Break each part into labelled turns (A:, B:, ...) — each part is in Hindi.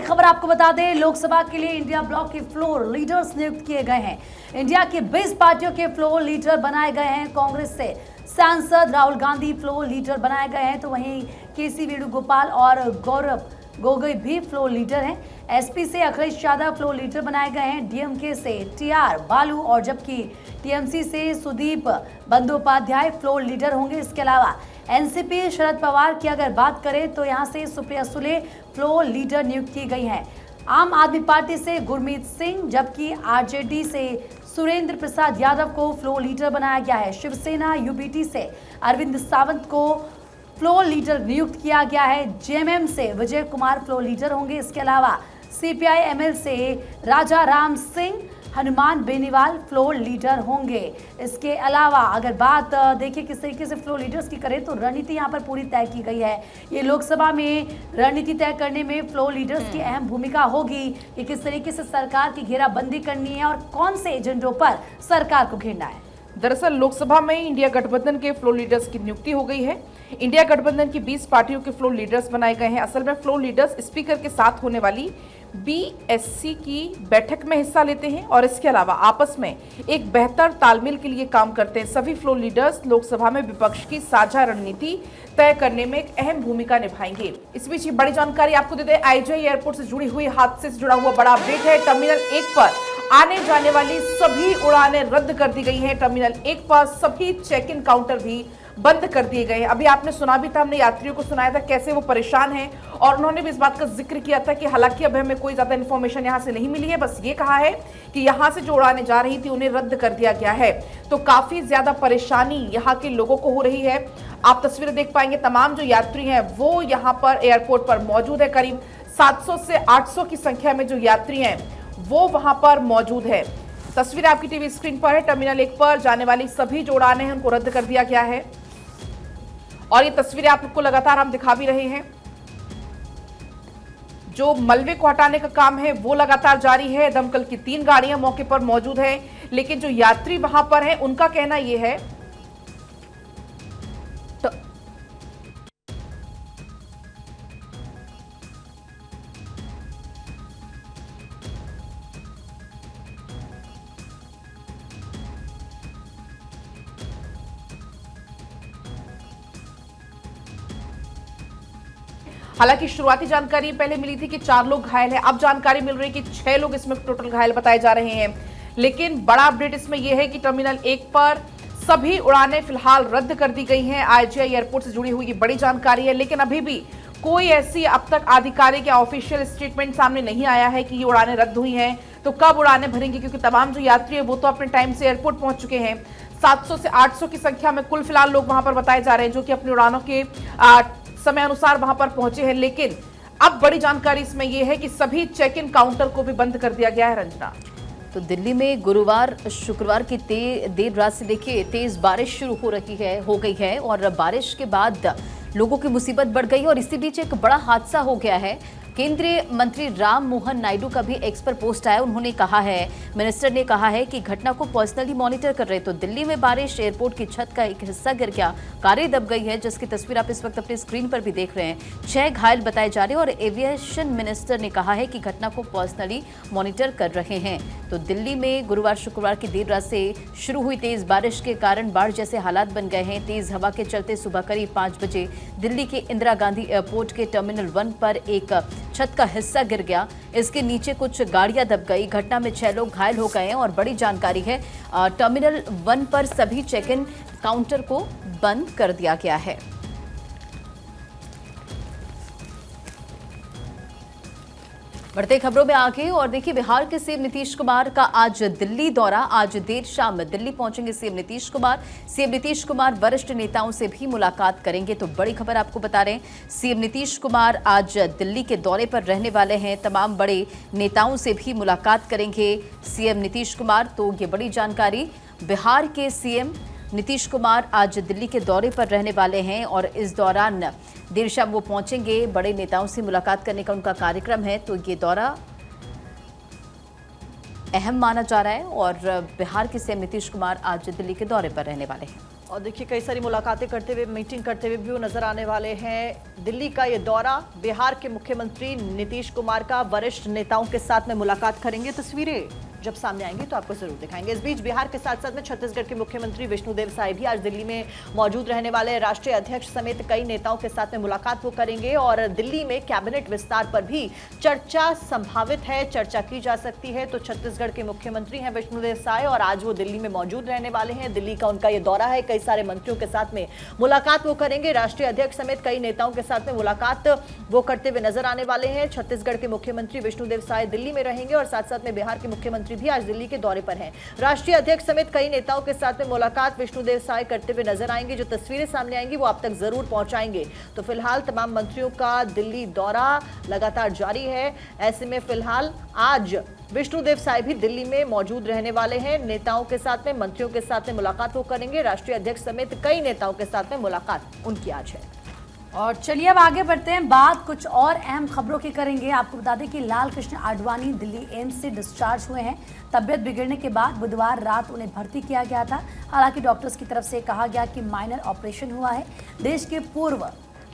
A: खबर आपको बता दें, लोकसभा के लिए इंडिया ब्लॉक के फ्लोर लीडर्स नियुक्त किए गए हैं। इंडिया की 20 पार्टियों के फ्लोर लीडर बनाए गए हैं। कांग्रेस से सांसद राहुल गांधी फ्लोर लीडर बनाए गए हैं, तो वहीं केसी वेणुगोपाल और गौरव गोगोई भी फ्लोर लीडर हैं। एसपी से अखिलेश यादव फ्लोर लीडर बनाए गए हैं। डीएमके से टीआर बालू और जबकि टीएमसी से सुदीप बंदोपाध्याय फ्लोर लीडर होंगे। इसके अलावा एनसीपी शरद पवार की अगर बात करें तो यहां से सुप्रिया सुले फ्लोर लीडर नियुक्त की गई हैं। आम आदमी पार्टी से गुरमीत सिंह, जबकि आरजेडी से सुरेंद्र प्रसाद यादव को फ्लोर लीडर बनाया गया है। शिवसेना यूबीटी से अरविंद सावंत को फ्लोर लीडर नियुक्त किया गया है। जेएमएम से विजय कुमार फ्लोर लीडर होंगे। इसके अलावा सीपीआई-एमएल से राजा राम सिंह, हनुमान बेनीवाल फ्लोर लीडर होंगे। इसके अलावा अगर बात देखिए किस तरीके से फ्लोर लीडर्स की करें तो रणनीति यहां पर पूरी तय की गई है। ये लोकसभा में रणनीति तय करने में फ्लोर लीडर्स की अहम भूमिका होगी कि किस तरीके से सरकार की घेराबंदी करनी है और कौन से एजेंडों पर सरकार को घेरना है।
B: दरअसल लोकसभा में इंडिया गठबंधन के फ्लोर लीडर्स की नियुक्ति हो गई है। इंडिया गठबंधन की 20 पार्टियों के फ्लोर लीडर्स बनाए गए हैं। असल में फ्लोर लीडर्स स्पीकर के साथ होने वाली बीएससी की बैठक में हिस्सा लेते हैं और इसके अलावा आपस में एक बेहतर तालमेल के लिए काम करते हैं। सभी फ्लोर लीडर्स लोकसभा में विपक्ष की साझा रणनीति तय करने में एक अहम भूमिका निभाएंगे। इस बीच बड़ी जानकारी आपको देते हैं, आईजीआई एयरपोर्ट से जुड़ी हुई हादसे से जुड़ा हुआ बड़ा अपडेट है। टर्मिनल 1 पर आने जाने वाली सभी उड़ानें रद्द कर दी गई हैं। टर्मिनल 1 पर सभी चेक इन काउंटर भी बंद कर दिए गए हैं। अभी आपने सुना भी था, हमने यात्रियों को सुनाया था कैसे वो परेशान हैं और उन्होंने भी इस बात का जिक्र किया था कि हालांकि अब हमें कोई ज्यादा इन्फॉर्मेशन यहां से नहीं मिली है, बस ये कहा है कि यहां से जो उड़ानें जा रही थी उन्हें रद्द कर दिया गया है। तो काफी ज्यादा परेशानी यहाँ के लोगों को हो रही है। आप तस्वीरें देख पाएंगे, तमाम जो यात्री हैं वो यहाँ पर एयरपोर्ट पर मौजूद है। करीब 700 से 800 की संख्या में जो यात्री हैं वो वहां पर मौजूद है। तस्वीर आपकी टीवी स्क्रीन पर है। टर्मिनल 1 पर जाने वाली सभी जो उड़ानें हैं उनको रद्द कर दिया गया है और ये तस्वीरें आपको लगातार हम दिखा भी रहे हैं। जो मलबे को हटाने का काम है वो लगातार जारी है। दमकल की 3 गाड़ियां मौके पर मौजूद है, लेकिन जो यात्री वहां पर हैं उनका कहना यह है हालांकि शुरुआती जानकारी पहले मिली थी कि 4 लोग घायल हैं। अब जानकारी मिल रही है कि 6 लोग इसमें टोटल घायल बताए जा रहे हैं। लेकिन बड़ा अपडेट इसमें यह है कि टर्मिनल 1 पर सभी उड़ानें फिलहाल रद्द कर दी गई हैं। आईजीआई एयरपोर्ट से जुड़ी हुई ये बड़ी जानकारी है, लेकिन अभी भी कोई ऐसी अब तक आधिकारिक या ऑफिशियल स्टेटमेंट सामने नहीं आया है कि ये उड़ानें रद्द हुई हैं। तो कब उड़ानें भरेंगी, क्योंकि तमाम जो यात्री है वो तो अपने टाइम से एयरपोर्ट पहुंच चुके हैं। 700 से 800 की संख्या में कुल फिलहाल लोग वहां पर बताए जा रहे हैं जो कि अपनी उड़ानों के समय अनुसार वहां पर पहुंचे हैं। लेकिन अब बड़ी जानकारी इसमें यह है कि सभी चेक इन काउंटर को भी बंद कर दिया गया है। रंजना,
C: तो दिल्ली में गुरुवार शुक्रवार की देर रात से देखिए तेज बारिश शुरू हो गई है और बारिश के बाद लोगों की मुसीबत बढ़ गई और इसी बीच एक बड़ा हादसा हो गया है। केंद्रीय मंत्री राम मोहन नायडू का भी एक्स पर पोस्ट आया। उन्होंने कहा है, मिनिस्टर ने कहा है कि घटना को पर्सनली मॉनिटर कर रहे। तो दिल्ली में बारिश, एयरपोर्ट की छत का एक हिस्सा गिर गया, कारें दब गई है, जिसकी तस्वीर आप इस वक्त अपनी स्क्रीन पर भी देख रहे हैं। 6 घायल बताए जा रहे हैं और एविएशन मिनिस्टर ने कहा है कि घटना को पर्सनली मॉनिटर कर रहे हैं। तो दिल्ली में गुरुवार शुक्रवार की देर रात से शुरू हुई तेज बारिश के कारण बाढ़ जैसे हालात बन गए हैं। तेज हवा के चलते सुबह करीब 5 बजे दिल्ली के इंदिरा गांधी एयरपोर्ट के टर्मिनल 1 पर एक छत का हिस्सा गिर गया। इसके नीचे कुछ गाड़ियां दब गई। घटना में 6 लोग घायल हो गए हैं और बड़ी जानकारी है, टर्मिनल 1 पर सभी चेक इन काउंटर को बंद कर दिया गया है। बढ़ते खबरों में आगे और देखिए, बिहार के सीएम नीतीश कुमार का आज दिल्ली दौरा। आज देर शाम दिल्ली पहुंचेंगे सीएम नीतीश कुमार। सीएम नीतीश कुमार वरिष्ठ नेताओं से भी मुलाकात करेंगे। तो बड़ी खबर आपको बता रहे हैं, सीएम नीतीश कुमार आज दिल्ली के दौरे पर रहने वाले हैं। तमाम बड़े नेताओं से भी मुलाकात करेंगे सीएम नीतीश कुमार। तो ये बड़ी जानकारी, बिहार के सीएम नीतीश कुमार आज दिल्ली के दौरे पर रहने वाले हैं और इस दौरान देर शाम वो पहुंचेंगे। बड़े नेताओं से मुलाकात करने का उनका कार्यक्रम है। तो ये दौरा अहम माना जा रहा है और बिहार के सीएम नीतीश कुमार आज दिल्ली के दौरे पर रहने वाले हैं।
D: और देखिए कई सारी मुलाकातें करते हुए, मीटिंग करते हुए भी वो नजर आने वाले हैं। दिल्ली का ये दौरा, बिहार के मुख्यमंत्री नीतीश कुमार का वरिष्ठ नेताओं के साथ में मुलाकात करेंगे। तस्वीरें जब सामने आएंगी तो आपको जरूर दिखाएंगे। इस बीच बिहार के साथ साथ में छत्तीसगढ़ के मुख्यमंत्री विष्णुदेव साय भी आज दिल्ली में मौजूद रहने वाले हैं। राष्ट्रीय अध्यक्ष समेत कई नेताओं के साथ में मुलाकात वो करेंगे और दिल्ली में कैबिनेट विस्तार पर भी चर्चा संभावित है, चर्चा की जा सकती है। तो छत्तीसगढ़ के मुख्यमंत्री हैं विष्णुदेव साय और आज वो दिल्ली में मौजूद रहने वाले हैं। दिल्ली का उनका ये दौरा है, कई सारे मंत्रियों के साथ में मुलाकात वो करेंगे। राष्ट्रीय अध्यक्ष समेत कई नेताओं के साथ में मुलाकात वो करते हुए नजर आने वाले हैं। छत्तीसगढ़ के मुख्यमंत्री विष्णुदेव साय दिल्ली में रहेंगे और साथ साथ में बिहार के मुख्यमंत्री भी आज दिल्ली के दौरे पर हैं। राष्ट्रीय अध्यक्ष समेत कई नेताओं के साथ में मुलाकात विष्णुदेव साय करते हुए नजर आएंगे। जो तस्वीरें सामने आएंगी वो आप तक जरूर पहुंचाएंगे। तो फिलहाल तमाम मंत्रियों का दिल्ली दौरा लगातार जारी है। ऐसे में फिलहाल आज विष्णुदेव साय भी दिल्ली में मौजूद रहने वाले हैं। नेताओं के साथ में, मंत्रियों के साथ में मुलाकात वो करेंगे। राष्ट्रीय अध्यक्ष समेत कई नेताओं के साथ में मुलाकात उनकी आज है।
A: और चलिए अब आगे बढ़ते हैं, बात कुछ और अहम खबरों की करेंगे। आपको बता दें कि लाल कृष्ण आडवाणी दिल्ली एम्स से डिस्चार्ज हुए हैं। तबियत बिगड़ने के बाद बुधवार रात उन्हें भर्ती किया गया था। हालांकि डॉक्टर्स की तरफ से कहा गया कि माइनर ऑपरेशन हुआ है। देश के पूर्व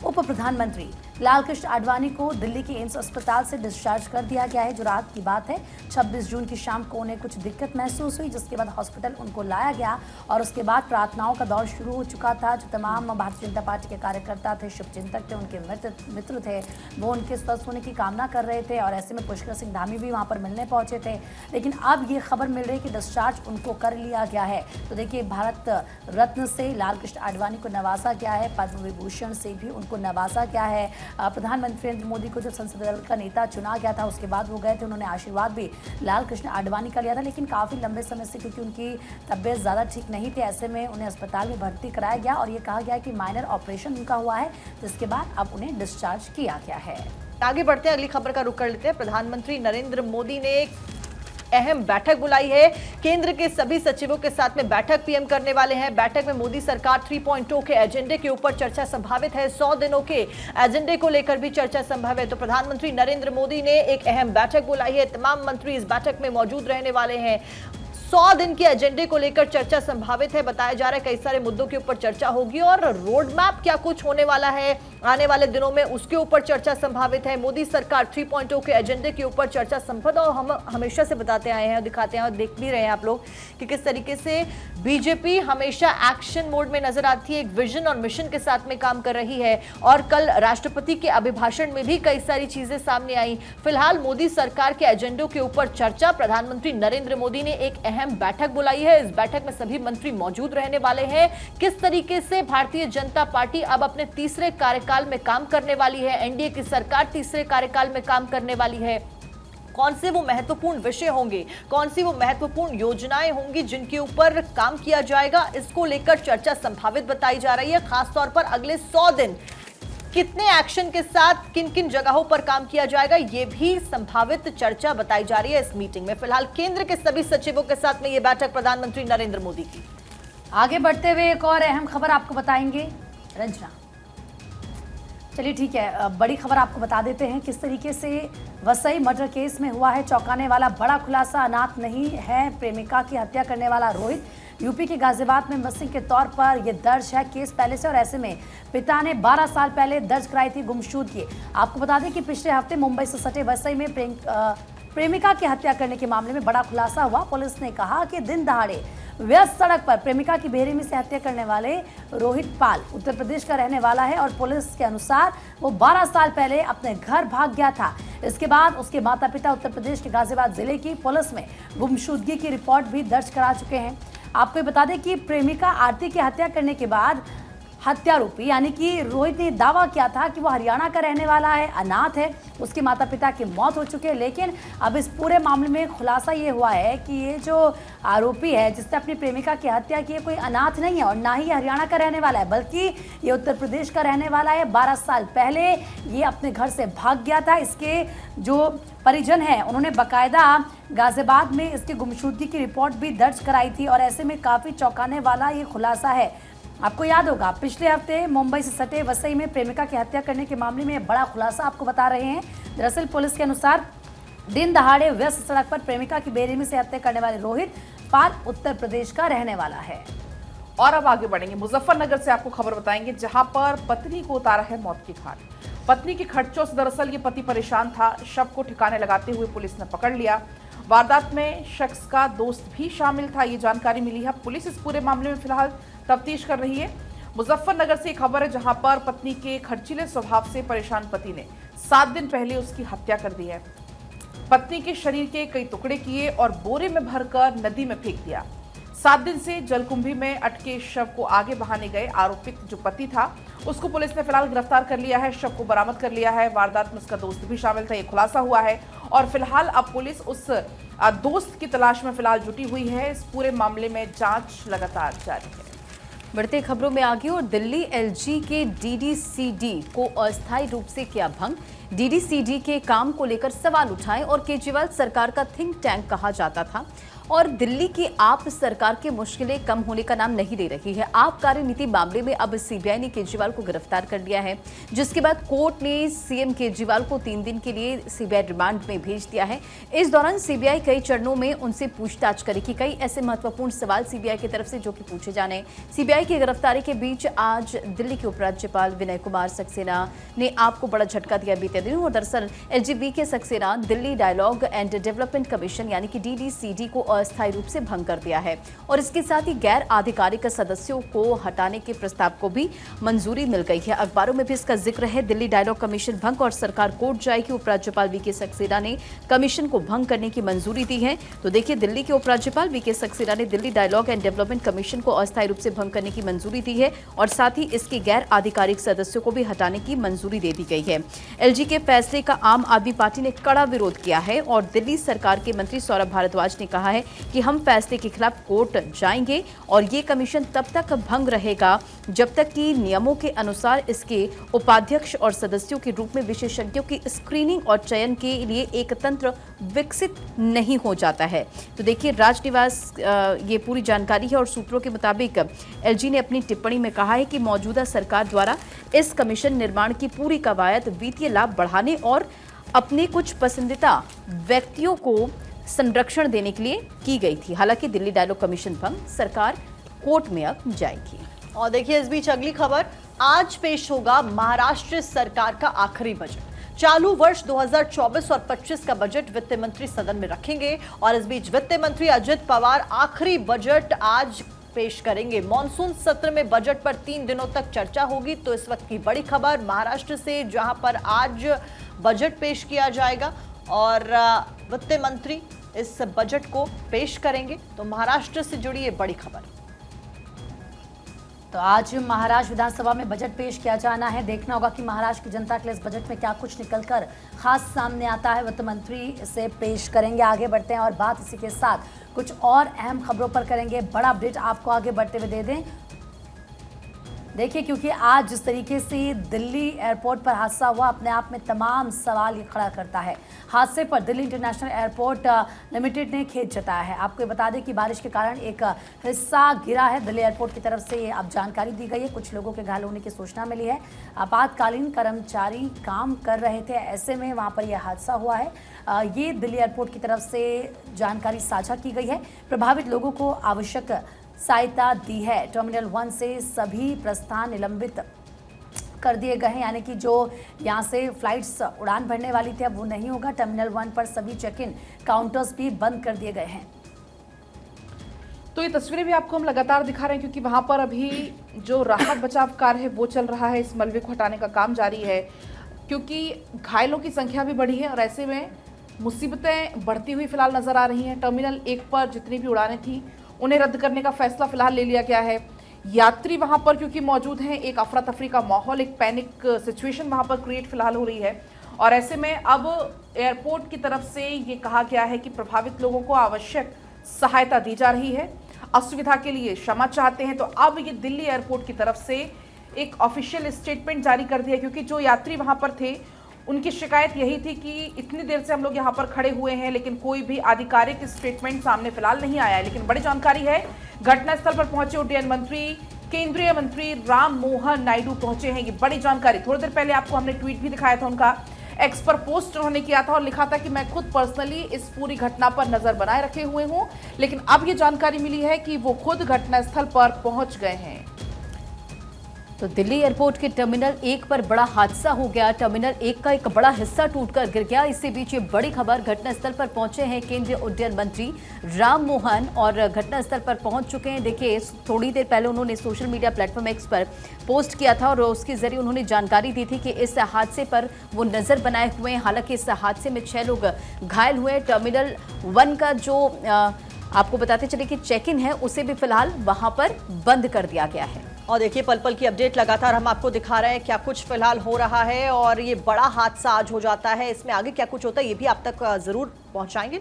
A: उप प्रधानमंत्री लाल कृष्ण आडवाणी को दिल्ली के एम्स अस्पताल से डिस्चार्ज कर दिया गया है। जो रात की बात है, 26 जून की शाम को उन्हें कुछ दिक्कत महसूस हुई, जिसके बाद हॉस्पिटल उनको लाया गया और उसके बाद प्रार्थनाओं का दौर शुरू हो चुका था। जो तमाम भारतीय जनता पार्टी के कार्यकर्ता थे, शुभचिंतक थे, उनके मित्र थे, वो उनके स्वस्थ होने की कामना कर रहे थे और ऐसे में पुष्कर सिंह धामी भी वहाँ पर मिलने पहुंचे थे। लेकिन अब ये खबर मिल रही है कि डिस्चार्ज उनको कर लिया गया है। तो देखिए, भारत रत्न से लाल कृष्ण आडवाणी को नवाजा गया है, पद्म विभूषण से भी उनको नवाजा गया है। प्रधानमंत्री नरेंद्र मोदी को जब संसदीय दल का नेता चुना गया था, उसके बाद वो गए थे, उन्होंने आशीर्वाद भी लाल कृष्ण आडवाणी का लिया था। लेकिन काफ़ी लंबे समय से क्योंकि उनकी तबीयत ज़्यादा ठीक नहीं थी, ऐसे में उन्हें अस्पताल में भर्ती कराया गया और ये कहा गया कि माइनर ऑपरेशन उनका हुआ है, जिसके बाद अब उन्हें डिस्चार्ज किया गया है।
D: आगे बढ़ते हैं, अगली खबर का रुख कर लेते हैं। प्रधानमंत्री नरेंद्र मोदी ने अहम बैठक बुलाई है। केंद्र के सभी सचिवों के साथ में बैठक पीएम करने वाले हैं। बैठक में मोदी सरकार 3.0 के एजेंडे के ऊपर चर्चा संभावित है। 100 दिनों के एजेंडे को लेकर भी चर्चा संभव है। तो प्रधानमंत्री नरेंद्र मोदी ने एक अहम बैठक बुलाई है। तमाम मंत्री इस बैठक में मौजूद रहने वाले हैं। 100 दिन के एजेंडे को लेकर चर्चा संभावित है। बताया जा रहा है कई सारे मुद्दों के ऊपर चर्चा होगी और रोड मैप क्या कुछ होने वाला है आने वाले दिनों में, उसके ऊपर चर्चा संभावित है। मोदी सरकार 3.0 के एजेंडे के ऊपर चर्चा संभव, और हम हमेशा से बताते आए हैं और दिखाते हैं और देख भी रहे हैं आप लोग कि किस तरीके से बीजेपी हमेशा एक्शन मोड में नजर आती है, एक विजन और मिशन के साथ में काम कर रही है। और कल राष्ट्रपति के अभिभाषण में भी कई सारी चीजें सामने आई। फिलहाल मोदी सरकार के एजेंडों के ऊपर चर्चा, प्रधानमंत्री नरेंद्र मोदी ने एक अहम बैठक बुलाई है। इस बैठक में सभी मंत्री मौजूद रहने वाले हैं। किस तरीके से भारतीय जनता पार्टी अब अपने तीसरे कार्यकाल में काम करने वाली है, एनडीए की सरकार तीसरे कार्यकाल में काम करने वाली है, कौन से वो महत्वपूर्ण विषय होंगे, कौन सी वो महत्वपूर्ण योजनाएं होंगी जिनके ऊपर काम किया जाएगा, इसको लेकर चर्चा संभावित बताई जा रही है। खासतौर पर अगले 100 दिन कितने एक्शन के साथ किन किन जगहों पर काम किया जाएगा, ये भी संभावित चर्चा बताई जा रही है इस मीटिंग में। फिलहाल केंद्र के सभी सचिवों के साथ में ये बैठक प्रधानमंत्री नरेंद्र मोदी की।
A: आगे बढ़ते हुए एक और अहम खबर आपको बताएंगे रंजना। चलिए ठीक है, बड़ी खबर आपको बता देते हैं किस तरीके से वसई मर्डर केस में हुआ है चौंकाने वाला बड़ा खुलासा। अनाथ नहीं है प्रेमिका की हत्या करने वाला रोहित। यूपी के गाजियाबाद में मिसिंग के तौर पर यह दर्ज है केस पहले से, और ऐसे में पिता ने 12 साल पहले दर्ज कराई थी गुमशुदगी। आपको बता दें कि पिछले हफ्ते मुंबई से सटे वसई में प्रेमिका की हत्या करने के मामले में बड़ा खुलासा हुआ। पुलिस ने कहा कि दिन दहाड़े व्यस्त सड़क पर प्रेमिका की बेरहमी से हत्या करने वाले रोहित पाल उत्तर प्रदेश का रहने वाला है और पुलिस के अनुसार वो 12 साल पहले अपने घर भाग गया था। इसके बाद उसके माता पिता उत्तर प्रदेश के गाजियाबाद जिले की पुलिस में गुमशुदगी की रिपोर्ट भी दर्ज करा चुके हैं। आपको बता दें कि प्रेमिका आरती की हत्या करने के बाद हत्यारोपी यानी कि रोहित ने दावा किया था कि वो हरियाणा का रहने वाला है, अनाथ है, उसके माता पिता की मौत हो चुकी है। लेकिन अब इस पूरे मामले में खुलासा ये हुआ है कि ये जो आरोपी है जिसने अपनी प्रेमिका की हत्या की है, कोई अनाथ नहीं है और ना ही हरियाणा का रहने वाला है, बल्कि ये उत्तर प्रदेश का रहने वाला है। 12 साल पहले ये अपने घर से भाग गया था। इसके जो परिजन हैं उन्होंने बाकायदा गाजियाबाद में इसकी गुमशुदगी की रिपोर्ट भी दर्ज कराई थी और ऐसे में काफ़ी चौंकाने वाला ये खुलासा है। आपको याद होगा पिछले हफ्ते मुंबई से सटे वसई में प्रेमिका की हत्या करने के मामले में बड़ा खुलासा आपको बता रहे हैं। दरअसल पुलिस के अनुसार दिन दहाड़े व्यस्त सड़क पर प्रेमिका की बेरहमी से हत्या करने वाले रोहित पाल उत्तर प्रदेश का रहने वाला है।
B: और अब आगे बढ़ेंगे, मुजफ्फरनगर से आपको खबर बताएंगे, जहां पर पत्नी को उतारा है मौत की घाट। पत्नी की खर्चों से दरअसल ये पति परेशान था। शव को ठिकाने लगाते हुए पुलिस ने पकड़ लिया। वारदात में शख्स का दोस्त भी शामिल था, ये जानकारी मिली है। पुलिस इस पूरे मामले में फिलहाल तफ्तीश कर रही है। मुजफ्फरनगर से एक खबर है, जहां पर पत्नी के खर्चीले स्वभाव से परेशान पति ने 7 दिन पहले उसकी हत्या कर दी है। पत्नी के शरीर के कई टुकड़े किए और बोरे में भरकर नदी में फेंक दिया। 7 दिन से जलकुंभी में अटके शव को आगे बहाने गए आरोपित जो पति था, उसको पुलिस ने फिलहाल गिरफ्तार कर लिया है, शव को बरामद कर लिया है। वारदात में उसका दोस्त भी शामिल था, ये खुलासा हुआ है। और फिलहाल अब पुलिस उस दोस्त की तलाश में फिलहाल जुटी हुई है। इस पूरे मामले में जांच लगातार जारी है।
C: बढ़ते खबरों में आगे, और दिल्ली एलजी के डीडीसीडी को अस्थायी रूप से किया भंग। डीडीसीडी के काम को लेकर सवाल उठाए और केजरीवाल सरकार का थिंक टैंक कहा जाता था, और दिल्ली की आप सरकार की मुश्किलें कम होने का नाम नहीं ले रही है। आप कार्यनीति मामले में अब सीबीआई ने केजरीवाल को गिरफ्तार कर लिया है, जिसके बाद कोर्ट ने सीएम केजरीवाल को 3 दिन के लिए सीबीआई रिमांड में भेज दिया है। इस दौरान सीबीआई कई चरणों में उनसे पूछताछ करेगी। कई ऐसे महत्वपूर्ण सवाल सीबीआई की तरफ से जो कि पूछे जाने। सीबीआई की गिरफ्तारी के बीच आज दिल्ली के उपराज्यपाल विनय कुमार सक्सेना ने आपको बड़ा झटका दिया बीते दिनों। और दरअसल एलजी के Saxena Delhi dialogue and development commission यानी कि डीडीसीडी को अस्थायी रूप से भंग कर दिया है, और इसके साथ ही गैर आधिकारिक सदस्यों को हटाने के प्रस्ताव को भी मंजूरी मिल गई है। अखबारों में भी इसका जिक्र है। दिल्ली डायलॉग कमीशन भंग और सरकार कोर्ट जाएगी। उपराज्यपाल वीके सक्सेना ने कमीशन को भंग करने की मंजूरी दी है। तो देखिए, दिल्ली के उपराज्यपाल वीके सक्सेना ने Delhi dialogue and development commission को अस्थायी रूप से भंग करने की मंजूरी दी है, और साथ ही इसके गैर आधिकारिक सदस्यों को भी हटाने की मंजूरी दे दी गई है। एलजी के फैसले का आम आदमी पार्टी ने कड़ा विरोध किया है, और दिल्ली सरकार के मंत्री सौरभ भारद्वाज ने कहा है कि हम फैसले के खिलाफ कोर्ट जाएंगे, और ये कमीशन तब तक भंग रहेगा जब तक कि नियमों के अनुसार इसके उपाध्यक्ष और सदस्यों के रूप में विशेषज्ञों की स्क्रीनिंग और चयन के लिए एक तंत्र विकसित नहीं हो जाता है। तो देखिए, राजनिवास ये पूरी जानकारी है, और सूत्रों के मुताबिक एलजी ने अपनी टिप्पणी में कहा है कि मौजूदा सरकार द्वारा इस कमीशन निर्माण की पूरी कवायद वित्तीय लाभ बढ़ाने और अपने कुछ पसंदीदा व्यक्तियों को संरक्षण देने के लिए की गई थी। हालांकि दिल्ली डायलॉग कमीशन भंग, सरकार कोर्ट में अब जाएगी।
D: और देखिए, इस बीच अगली खबर, आज पेश होगा महाराष्ट्र सरकार का आखिरी बजट। चालू वर्ष 2024 और 25 का बजट वित्त मंत्री सदन में रखेंगे, और इस बीच वित्त मंत्री अजित पवार आखिरी बजट आज पेश करेंगे। मॉनसून सत्र में बजट पर 3 दिनों तक चर्चा होगी। तो इस वक्त की बड़ी खबर महाराष्ट्र से, जहां पर आज बजट पेश किया जाएगा और वित्त मंत्री इस बजट को पेश करेंगे। तो महाराष्ट्र से जुड़ी ये बड़ी खबर।
A: तो आज महाराष्ट्र विधानसभा में बजट पेश किया जाना है। देखना होगा कि महाराष्ट्र की जनता के लिए इस बजट में क्या कुछ निकलकर खास सामने आता है। वित्त मंत्री इसे पेश करेंगे। आगे बढ़ते हैं और बात इसी के साथ कुछ और अहम खबरों पर करेंगे। बड़ा अपडेट आपको आगे बढ़ते हुए दे दें। देखिए, क्योंकि आज जिस तरीके से दिल्ली एयरपोर्ट पर हादसा हुआ, अपने आप में तमाम सवाल ये खड़ा करता है। हादसे पर दिल्ली इंटरनेशनल एयरपोर्ट लिमिटेड ने खेद जताया है। आपको बता दें कि बारिश के कारण एक हिस्सा गिरा है। दिल्ली एयरपोर्ट की तरफ से अब जानकारी दी गई है। कुछ लोगों के घायल होने की सूचना मिली है। आपातकालीन कर्मचारी काम कर रहे थे, ऐसे में वहाँ पर यह हादसा हुआ है। ये दिल्ली एयरपोर्ट की तरफ से जानकारी साझा की गई है। प्रभावित लोगों को आवश्यक सहायता दी है। टर्मिनल 1 से सभी प्रस्थान निलंबित कर दिए गए हैं, यानी कि जो यहाँ से फ्लाइट्स उड़ान भरने वाली थी अब वो नहीं होगा। टर्मिनल 1 पर सभी चेक इन काउंटर्स भी बंद कर दिए गए हैं।
B: तो ये तस्वीरें भी आपको हम लगातार दिखा रहे हैं, क्योंकि वहां पर अभी जो राहत बचाव कार्य है वो चल रहा है। इस मलबे को हटाने का काम जारी है, क्योंकि घायलों की संख्या भी बढ़ी है, और ऐसे में मुसीबतें बढ़ती हुई फिलहाल नजर आ रही हैं। टर्मिनल 1 पर जितनी भी उड़ानें थी उन्हें रद्द करने का फैसला फिलहाल ले लिया गया है। यात्री वहां पर क्योंकि मौजूद हैं, एक अफरा तफरी का माहौल, एक पैनिक सिचुएशन वहां पर क्रिएट फिलहाल हो रही है, और ऐसे में अब एयरपोर्ट की तरफ से ये कहा गया है कि प्रभावित लोगों को आवश्यक सहायता दी जा रही है। असुविधा के लिए क्षमा चाहते हैं। तो अब ये दिल्ली एयरपोर्ट की तरफ से एक ऑफिशियल स्टेटमेंट जारी कर दिया, क्योंकि जो यात्री वहां पर थे उनकी शिकायत यही थी कि इतनी देर से हम लोग यहाँ पर खड़े हुए हैं, लेकिन कोई भी आधिकारिक स्टेटमेंट सामने फिलहाल नहीं आया है। लेकिन बड़ी जानकारी है, घटनास्थल पर पहुंचे उड्डयन मंत्री, केंद्रीय मंत्री राम मोहन नायडू पहुंचे हैं। ये बड़ी जानकारी, थोड़ी देर पहले आपको हमने ट्वीट भी दिखाया था उनका। एक्स पर पोस्ट उन्होंने किया था और लिखा था कि मैं खुद पर्सनली इस पूरी घटना पर नजर बनाए रखे हुए हूं, लेकिन अब ये जानकारी मिली है कि वो खुद घटनास्थल पर पहुंच गए हैं।
C: तो दिल्ली एयरपोर्ट के टर्मिनल 1 पर बड़ा हादसा हो गया। टर्मिनल 1 का एक बड़ा हिस्सा टूटकर गिर गया। इसी बीच ये बड़ी खबर, घटनास्थल पर पहुंचे हैं केंद्रीय उड्डयन मंत्री राम मोहन और घटनास्थल पर पहुंच चुके हैं। देखिए, थोड़ी देर पहले उन्होंने सोशल मीडिया प्लेटफॉर्म एक्स पर पोस्ट किया था और उसके जरिए उन्होंने जानकारी दी थी कि इस हादसे पर वो नजर बनाए हुए हैं। हालांकि इस हादसे में 6 लोग घायल हुए। टर्मिनल 1 का जो आपको बताते चले कि चेक इन है, उसे भी फिलहाल वहां पर बंद कर दिया गया है।
D: और देखिए, पल पल की अपडेट लगातार हम आपको दिखा रहे हैं क्या कुछ फिलहाल हो रहा है, और ये बड़ा हादसा आज हो जाता है, इसमें आगे क्या कुछ होता है ये भी आप तक जरूर पहुंचाएंगे।